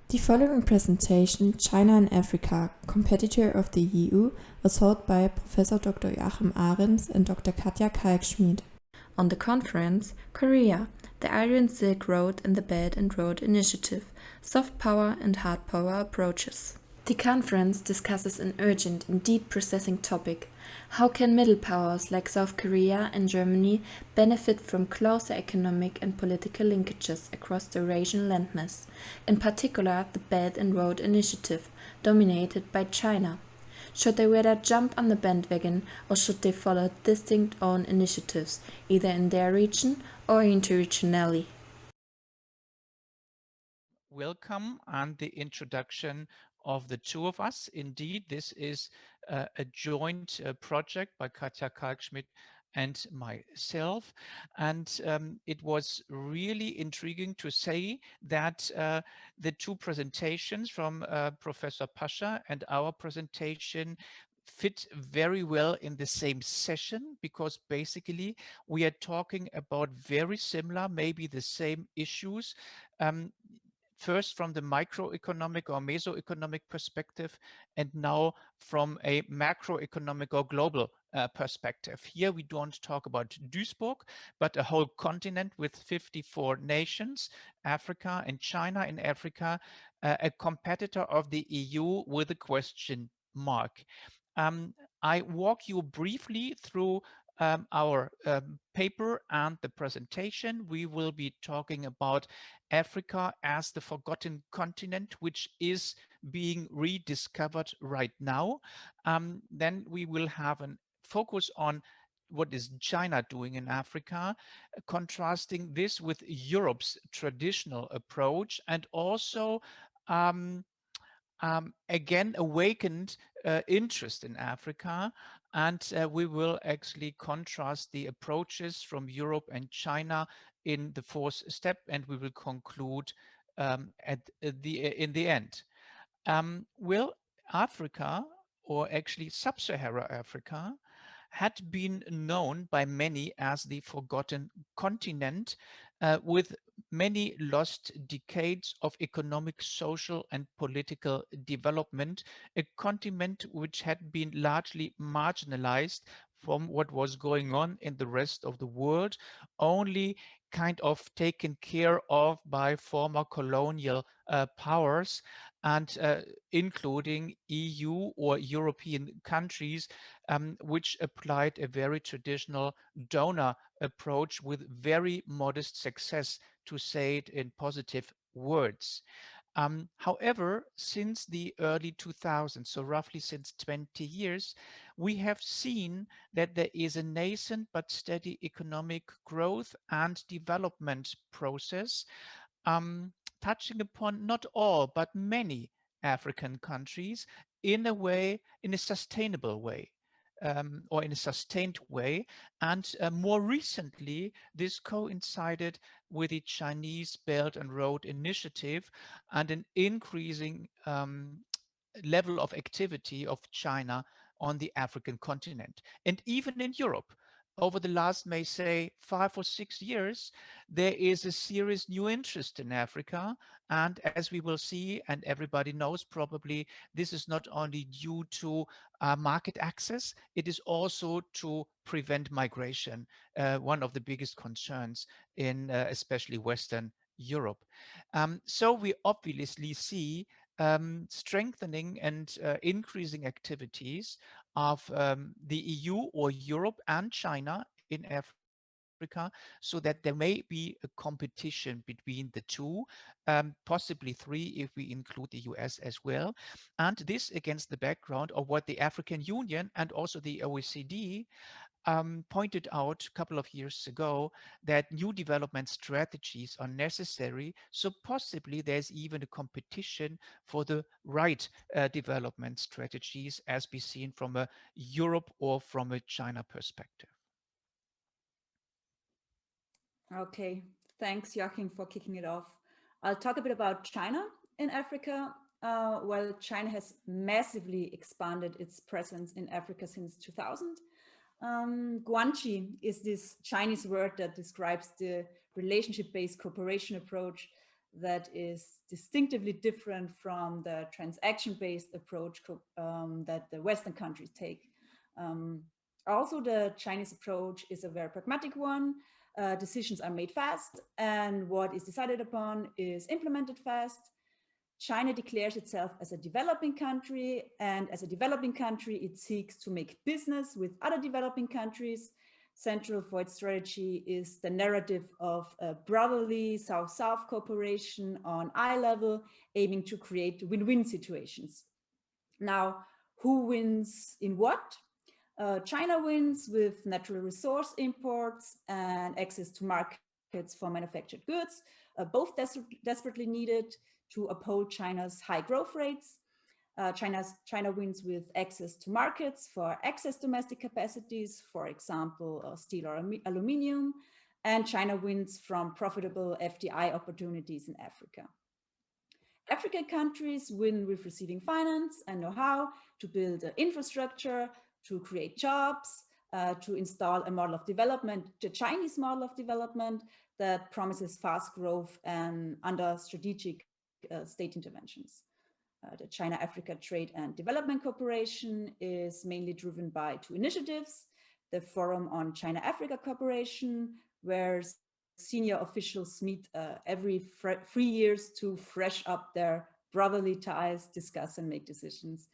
The following presentation, China and Africa, Competitor of the EU, was held by Professor Dr. Joachim Ahrens and Dr. Katja Kalkschmidt. On the conference, Korea, the Iron Silk Road and the Belt and Road Initiative, Soft Power and Hard Power Approaches. The conference discusses an urgent and deep processing topic. How can middle powers like South Korea and Germany benefit from closer economic and political linkages across the Eurasian landmass, in particular the Belt and Road Initiative, dominated by China? Should they rather jump on the bandwagon or should they follow distinct own initiatives, either in their region or interregionally? Welcome and the introduction of the two of us. Indeed, this is a joint project by Katja Kalkschmidt and myself. And it was really intriguing to say that the two presentations from Professor Pasha and our presentation fit very well in the same session, because basically we are talking about very similar, maybe the same issues. First from the microeconomic or mesoeconomic perspective, and now from a macroeconomic or global perspective. Here we don't talk about Duisburg, but a whole continent with 54 nations, Africa and China in Africa, a competitor of the EU with a question mark. I walk you briefly through our paper and the presentation. We will be talking about Africa as the forgotten continent, which is being rediscovered right now. Then we will have a focus on what is China doing in Africa, contrasting this with Europe's traditional approach, and also again awakened interest in Africa. And we will actually contrast the approaches from Europe and China in the fourth step, and we will conclude in the end. Will Africa, or actually Sub-Saharan Africa, had been known by many as the forgotten continent, with many lost decades of economic, social, and political development, a continent which had been largely marginalized from what was going on in the rest of the world, only kind of taken care of by former colonial powers, and including EU or European countries, which applied a very traditional donor approach with very modest success, to say it in positive words. However, since the early 2000s, so roughly since 20 years, we have seen that there is a nascent but steady economic growth and development process, touching upon not all, but many African countries in a sustainable way. Or in a sustained way. And more recently, this coincided with the Chinese Belt and Road Initiative and an increasing level of activity of China on the African continent. And even in Europe, over the last, may say, 5 or 6 years, there is a serious new interest in Africa. And as we will see, and everybody knows probably, this is not only due to market access, it is also to prevent migration, one of the biggest concerns in especially Western Europe. So we obviously see strengthening and increasing activities of the EU or Europe and China in Africa, so that there may be a competition between the two, possibly three if we include the US as well. And this against the background of what the African Union and also the OECD pointed out a couple of years ago, that new development strategies are necessary. So possibly there's even a competition for the right development strategies, as be seen from a Europe or from a China perspective. Okay, thanks, Joachim, for kicking it off. I'll talk a bit about China in Africa. Well, China has massively expanded its presence in Africa since 2000. Guanxi is this Chinese word that describes the relationship-based cooperation approach that is distinctively different from the transaction-based approach that the Western countries take. Also, the Chinese approach is a very pragmatic one. Decisions are made fast, and what is decided upon is implemented fast. China declares itself as a developing country, and as a developing country, it seeks to make business with other developing countries. Central for its strategy is the narrative of a brotherly South-South cooperation on eye level, aiming to create win-win situations. Now, who wins in what? China wins with natural resource imports and access to markets for manufactured goods, both desperately needed to uphold China's high growth rates. China wins with access to markets for excess domestic capacities, for example, steel or aluminium, and China wins from profitable FDI opportunities in Africa. African countries win with receiving finance and know-how to build infrastructure, to create jobs, to install a model of development, the Chinese model of development that promises fast growth and under strategic state interventions. The China-Africa Trade and Development Cooperation is mainly driven by two initiatives: the Forum on China-Africa Cooperation, where senior officials meet every 3 years to fresh up their brotherly ties, discuss and make decisions,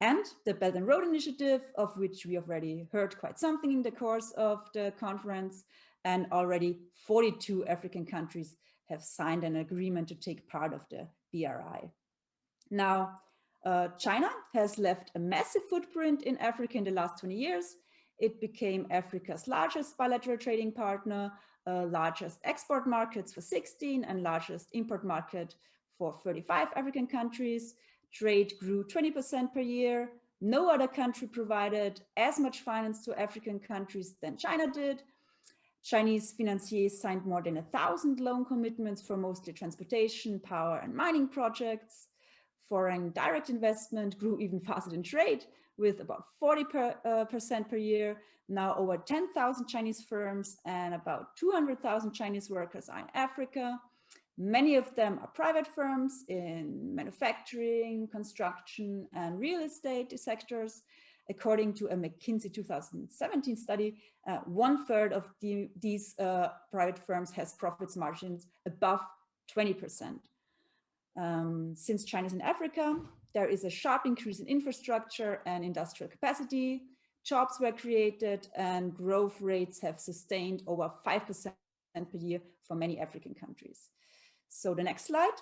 and the Belt and Road Initiative, of which we already heard quite something in the course of the conference, and already 42 African countries have signed an agreement to take part of the BRI. Now, China has left a massive footprint in Africa in the last 20 years. It became Africa's largest bilateral trading partner, largest export markets for 16 and largest import market for 35 African countries. Trade grew 20% per year. No other country provided as much finance to African countries than China did. Chinese financiers signed more than 1,000 loan commitments for mostly transportation, power, and mining projects. Foreign direct investment grew even faster than trade, with about 40% per year. Now over 10,000 Chinese firms and about 200,000 Chinese workers are in Africa. Many of them are private firms in manufacturing, construction, and real estate sectors. According to a McKinsey 2017 study, 1/3 of these private firms has profits margins above 20%. Since China's in Africa, there is a sharp increase in infrastructure and industrial capacity. Jobs were created and growth rates have sustained over 5% per year for many African countries. So the next slide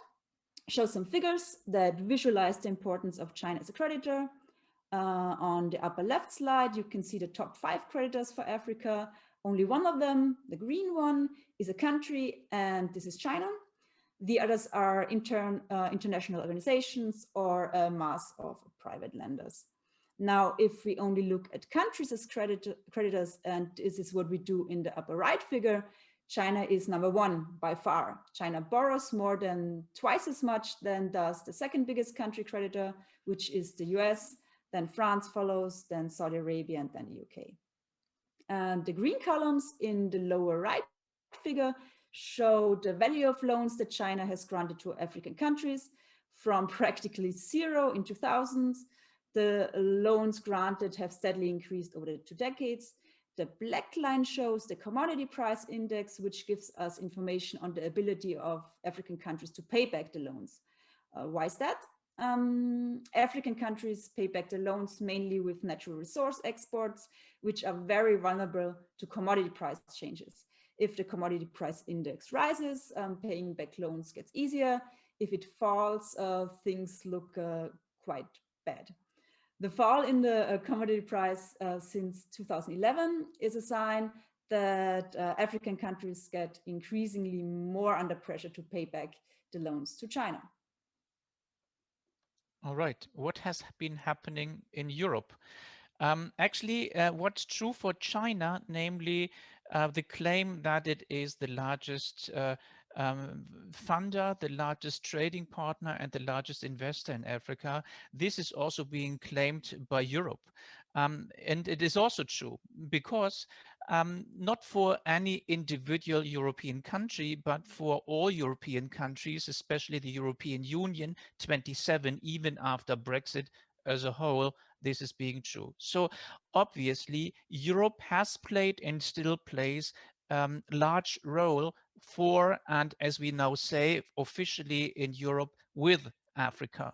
shows some figures that visualize the importance of China as a creditor. On the upper left slide, you can see the top 5 creditors for Africa. Only one of them, the green one, is a country, and this is China. The others are international organizations or a mass of private lenders. Now, if we only look at countries as creditors, and this is what we do in the upper right figure, China is number 1 by far. China borrows more than twice as much than does the second biggest country creditor, which is the US, then France follows, then Saudi Arabia, and then the UK. And the green columns in the lower right figure show the value of loans that China has granted to African countries from practically zero in 2000s. The loans granted have steadily increased over the 2 decades. The black line shows the commodity price index, which gives us information on the ability of African countries to pay back the loans. Why is that? African countries pay back the loans mainly with natural resource exports, which are very vulnerable to commodity price changes. If the commodity price index rises, paying back loans gets easier. If it falls, things look quite bad. The fall in the commodity price since 2011 is a sign that African countries get increasingly more under pressure to pay back the loans to China. All right, what has been happening in Europe? Actually, what's true for China, namely the claim that it is the largest funder, the largest trading partner, and the largest investor in Africa. This is also being claimed by Europe. And it is also true because not for any individual European country, but for all European countries, especially the European Union 27, even after Brexit as a whole, this is being true. So obviously, Europe has played and still plays large role for, and as we now say officially in Europe, with Africa.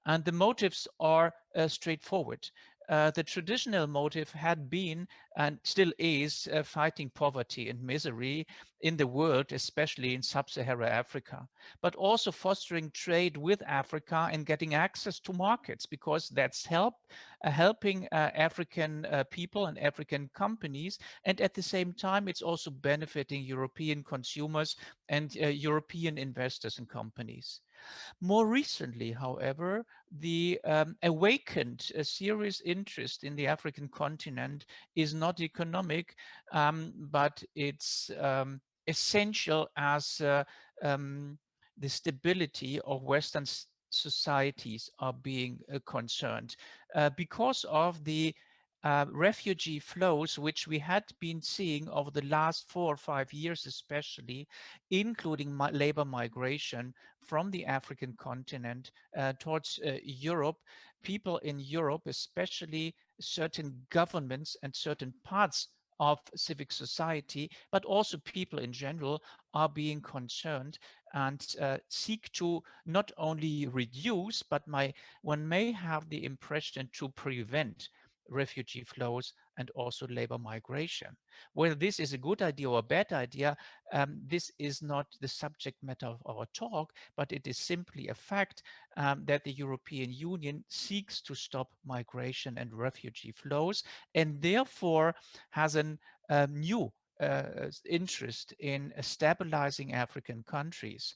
And the motives are straightforward. The traditional motive had been and still is fighting poverty and misery in the world, especially in sub-Saharan Africa, but also fostering trade with Africa and getting access to markets, because that's helping African people and African companies. And at the same time, it's also benefiting European consumers and European investors and companies. More recently, however, the awakened a serious interest in the African continent is not economic, but it's essential as the stability of Western societies are being concerned because of the refugee flows, which we had been seeing over the last 4 or 5 years, especially, including labor migration from the African continent towards Europe. People in Europe, especially certain governments and certain parts of civic society, but also people in general, are being concerned and seek to not only reduce, but one may have the impression to prevent refugee flows and also labor migration. Whether this is a good idea or a bad idea, this is not the subject matter of our talk, but it is simply a fact that the European Union seeks to stop migration and refugee flows, and therefore has a new interest in stabilizing African countries.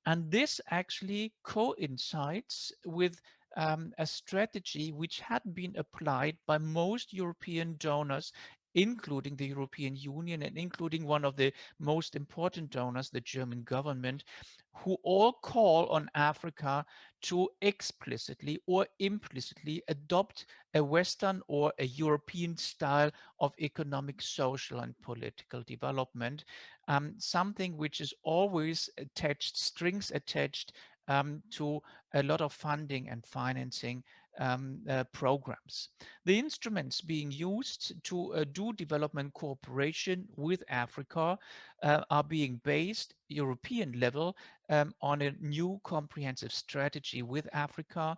And this actually coincides with a strategy which had been applied by most European donors, including the European Union and including one of the most important donors, the German government, who all call on Africa to explicitly or implicitly adopt a Western or a European style of economic, social, and political development, something which is always attached, strings attached to a lot of funding and financing programs. The instruments being used to do development cooperation with Africa are being based European level on a new comprehensive strategy with Africa,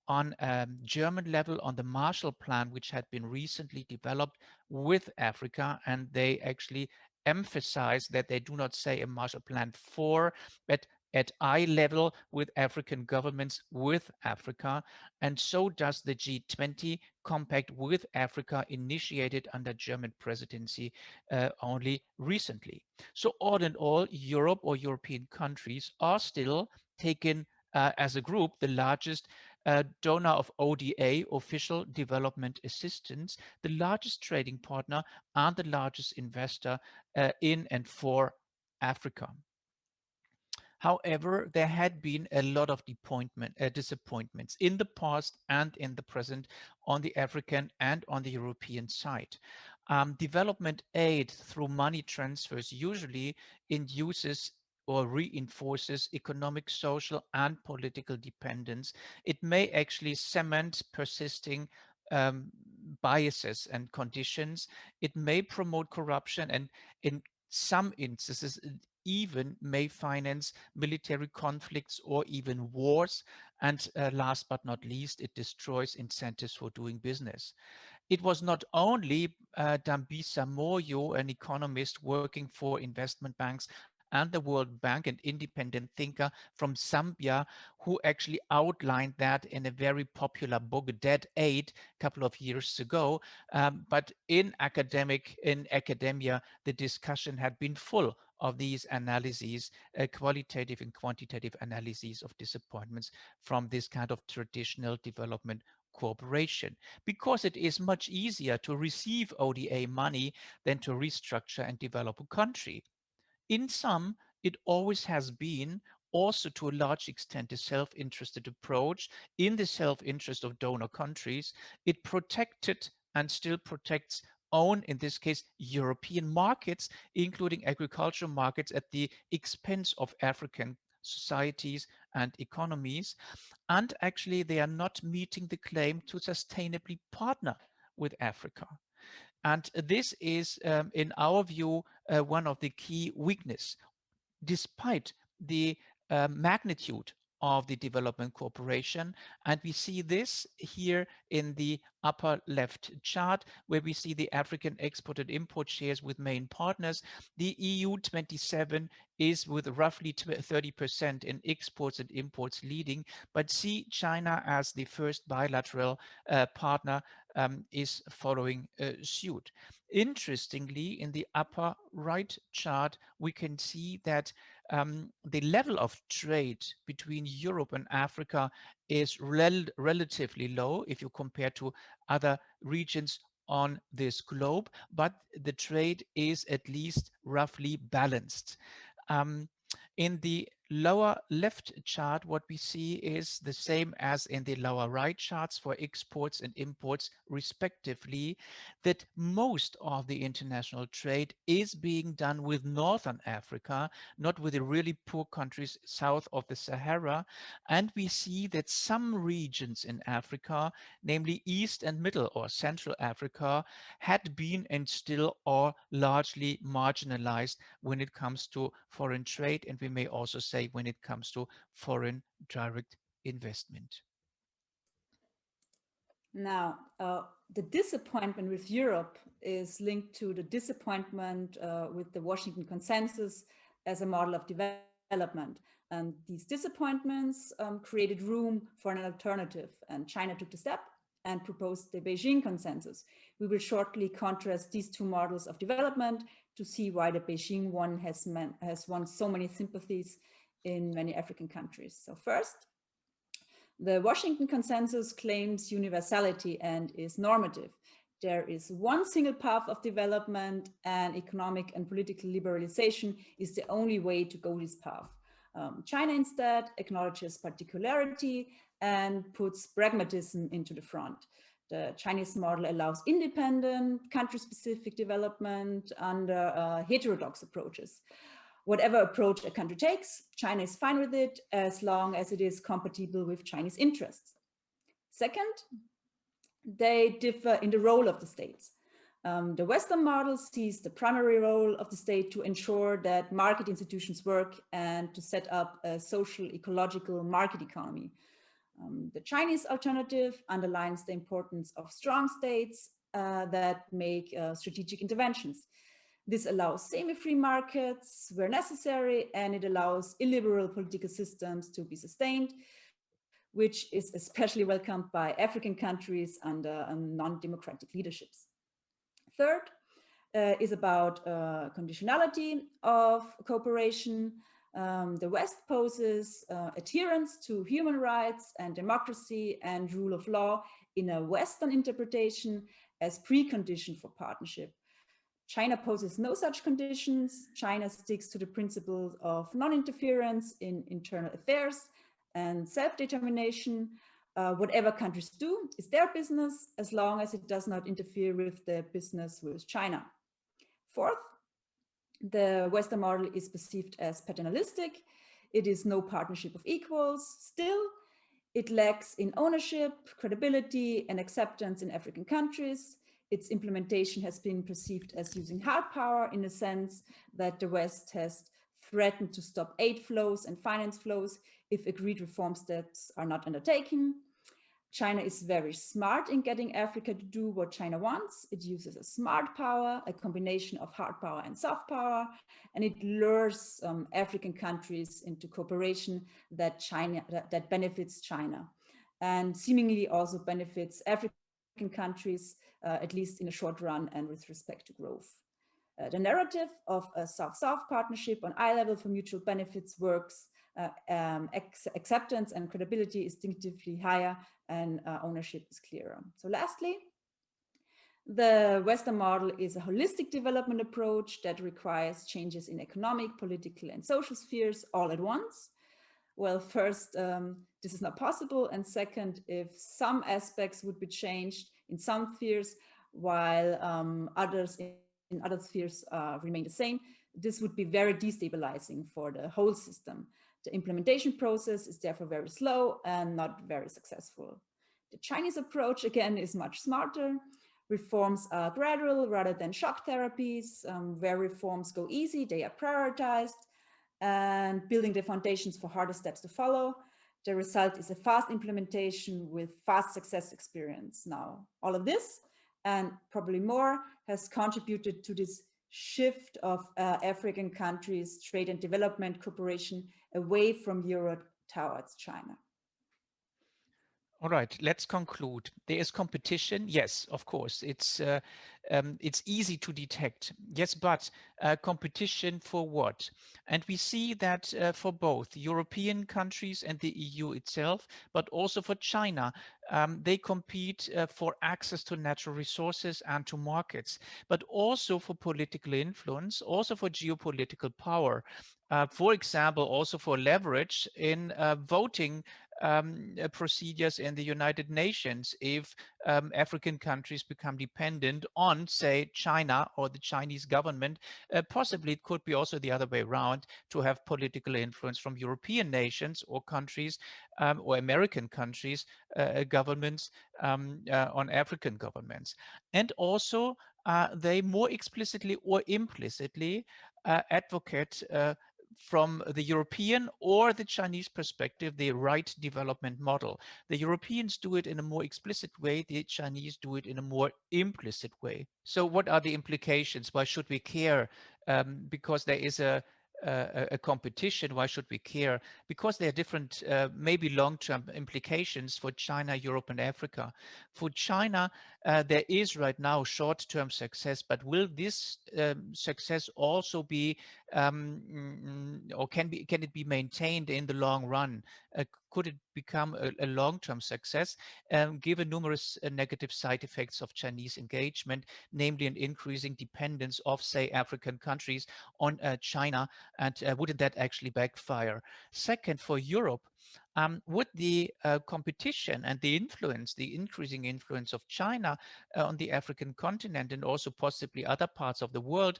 on German level on the Marshall Plan, which had been recently developed with Africa, and they actually emphasize that they do not say a Marshall Plan for, but at eye level with African governments with Africa. And so does the G20 compact with Africa, initiated under German presidency only recently. So all in all, Europe or European countries are still taken as a group the largest donor of ODA, official development assistance, the largest trading partner, and the largest investor in and for Africa. However, there had been a lot of disappointments in the past and in the present on the African and on the European side. Development aid through money transfers usually induces or reinforces economic, social, and political dependence. It may actually cement persisting biases and conditions. It may promote corruption, and in some instances, even may finance military conflicts or even wars. And last but not least, it destroys incentives for doing business. It was not only Dambisa Moyo, an economist working for investment banks and the World Bank, an independent thinker from Zambia, who actually outlined that in a very popular book, Dead Aid, a couple of years ago. But in academia, the discussion had been full of these analyses, qualitative and quantitative analyses of disappointments from this kind of traditional development cooperation, because it is much easier to receive ODA money than to restructure and develop a country. In sum, it always has been, also to a large extent, a self-interested approach in the self-interest of donor countries. It protected and still protects own, in this case, European markets, including agricultural markets, at the expense of African societies and economies. And actually, they are not meeting the claim to sustainably partner with Africa. And this is, in our view, one of the key weaknesses, despite the magnitude of the development cooperation. And we see this here in the upper left chart, where we see the African export and import shares with main partners. The EU 27 is with roughly 30% in exports and imports leading, but see China as the first bilateral partner is following suit. Interestingly, in the upper right chart, we can see that the level of trade between Europe and Africa is relatively low if you compare to other regions on this globe, but the trade is at least roughly balanced. In the lower left chart, what we see is the same as in the lower right charts for exports and imports respectively, that most of the international trade is being done with Northern Africa, not with the really poor countries south of the Sahara. And we see that some regions in Africa, namely East and Middle or Central Africa, had been and still are largely marginalized when it comes to foreign trade, and we may also say when it comes to foreign direct investment. Now, the disappointment with Europe is linked to the disappointment with the Washington Consensus as a model of development. And these disappointments created room for an alternative, and China took the step and proposed the Beijing Consensus. We will shortly contrast these two models of development to see why the Beijing one has won so many sympathies in many African countries. So first, the Washington Consensus claims universality and is normative. There is one single path of development, and economic and political liberalization is the only way to go this path. China instead acknowledges particularity and puts pragmatism into the front. The Chinese model allows independent, country-specific development under heterodox approaches. Whatever approach a country takes, China is fine with it as long as it is compatible with Chinese interests. Second, they differ in the role of the states. The Western model sees the primary role of the state to ensure that market institutions work and to set up a social, ecological market economy. The Chinese alternative underlines the importance of strong states that make strategic interventions. This allows semi-free markets where necessary, and it allows illiberal political systems to be sustained, which is especially welcomed by African countries under non-democratic leaderships. Third is about conditionality of cooperation. The West poses adherence to human rights and democracy and rule of law in a Western interpretation as precondition for partnership. China poses no such conditions. China sticks to the principles of non-interference in internal affairs and self-determination. Whatever countries do is their business as long as it does not interfere with their business with China. Fourth, the Western model is perceived as paternalistic. It is no partnership of equals. Still, it lacks in ownership, credibility, and acceptance in African countries. Its implementation has been perceived as using hard power in the sense that the West has threatened to stop aid flows and finance flows if agreed reform steps are not undertaken. China is very smart in getting Africa to do what China wants. It uses a smart power, a combination of hard power and soft power, and it lures African countries into cooperation that benefits China, and seemingly also benefits African countries, at least in a short run and with respect to growth. The narrative of a South-South partnership on eye level for mutual benefits works. Acceptance and credibility is distinctively higher, and ownership is clearer. So lastly, the Western model is a holistic development approach that requires changes in economic, political, and social spheres all at once. Well, first, this is not possible. And second, if some aspects would be changed in some spheres, while others in other spheres remain the same. This would be very destabilizing for the whole system. The implementation process is therefore very slow and not very successful. The Chinese approach, again, is much smarter. Reforms are gradual rather than shock therapies. Where reforms go easy, they are prioritized and building the foundations for harder steps to follow. The result is a fast implementation with fast success experience. Now, all of this and probably more has contributed to this shift of African countries' trade and development cooperation away from Europe towards China. All right, let's conclude. There is competition. Yes, of course, it's easy to detect. Yes, but competition for what? And we see that for both European countries and the EU itself, but also for China, they compete for access to natural resources and to markets, but also for political influence, also for geopolitical power. For example, also for leverage in voting procedures in the United Nations if African countries become dependent on, say, China or the Chinese government. Possibly it could be also the other way around, to have political influence from European nations or countries or American countries, governments on African governments. And also they more explicitly or implicitly advocate from the European or the Chinese perspective, the right development model. The Europeans do it in a more explicit way, the Chinese do it in a more implicit way. So what are the implications? Why should we care? Because there is a competition, why should we care? Because there are different, maybe long-term implications for China, Europe, and Africa. For China, there is right now short-term success, but will this success also be, or can it be maintained in the long run? Could it become a long-term success, given numerous negative side effects of Chinese engagement, namely an increasing dependence of, say, African countries on China, and wouldn't that actually backfire? Second, for Europe, would the competition and the influence, the increasing influence of China on the African continent and also possibly other parts of the world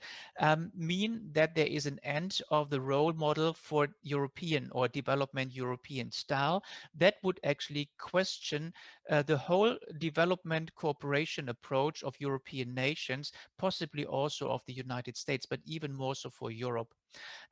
mean that there is an end of the role model for European or development European style? That would actually question the whole development cooperation approach of European nations, possibly also of the United States, but even more so for Europe.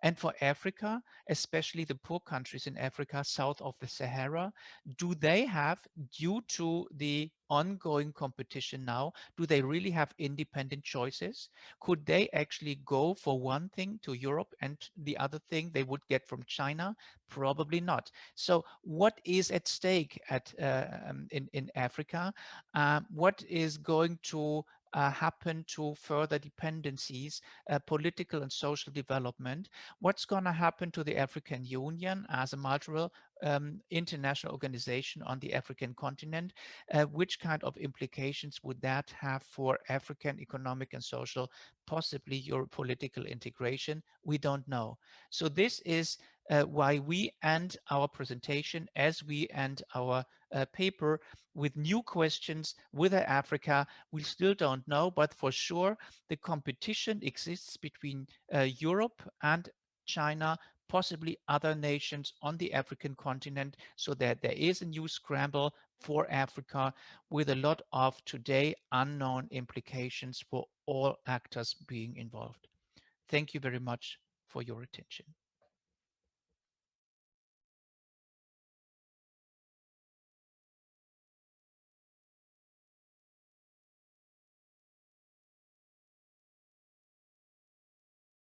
And for Africa, especially the poor countries in Africa south of the Sahara, do they have, due to the ongoing competition now, do they really have independent choices? Could they actually go for one thing to Europe and the other thing they would get from China? Probably not. So what is at stake in Africa? What is going to happen to further dependencies, political and social development? What's going to happen to the African Union as a multilateral international organization on the African continent? Which kind of implications would that have for African economic and social, possibly your political integration? We don't know. So this is why we end our presentation as we end our paper with new questions. Whether Africa, we still don't know, but for sure the competition exists between Europe and China, possibly other nations on the African continent, so that there is a new scramble for Africa with a lot of today unknown implications for all actors being involved. Thank you very much for your attention.